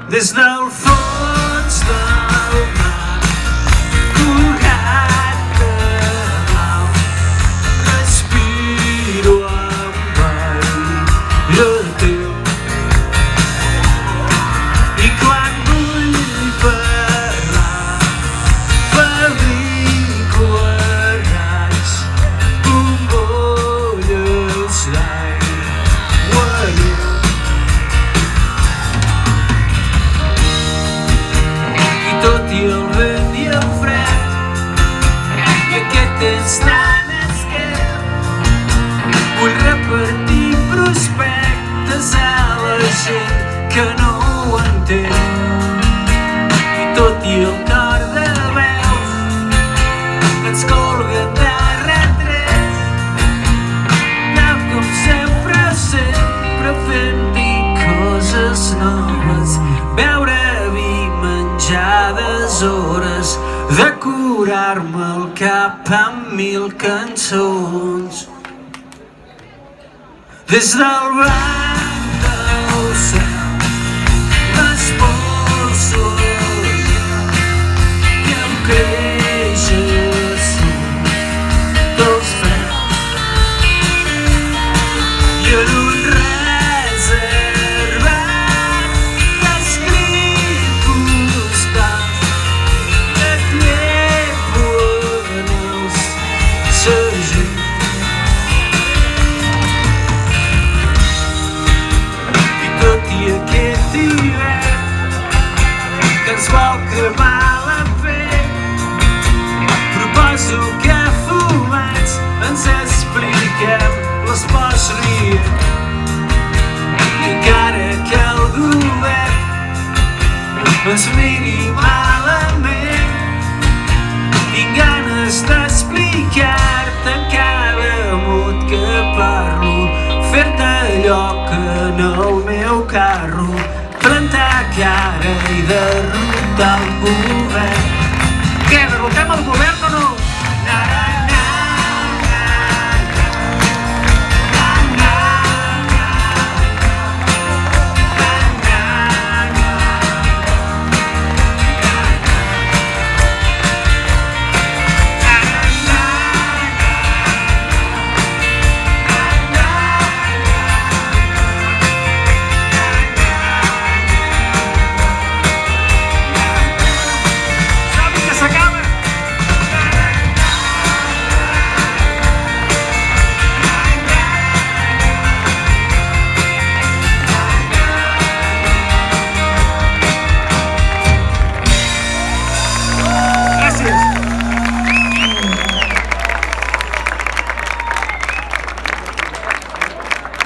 des del fons del mar, curat de blau, respiro amb aire teu. I quan vull parlar, fabrico arrels, bombolles d'aigua neu. Tot i el vent i el fred, i aquest temps tan esquerp, vull repartir prospectes a la gent que no ho entén. I tot i el cor de veus que ens colguen de retrets, tal com sempre fent-hi coses noves, veure hores de curar-me el cap amb 1000 cançons. Des del blanc del cel m'espolso que em creix a sud dels peus i en un vol cremar la pell, proposo que fumats ens expliquem les pors rient. I encara que el govern ens miri malament, tinc ganes d'explicar-te en cada mot que parlo, fer-te allò que en el meu carro, plantar cara i derrotar el govern. Què, derrotem el govern o no?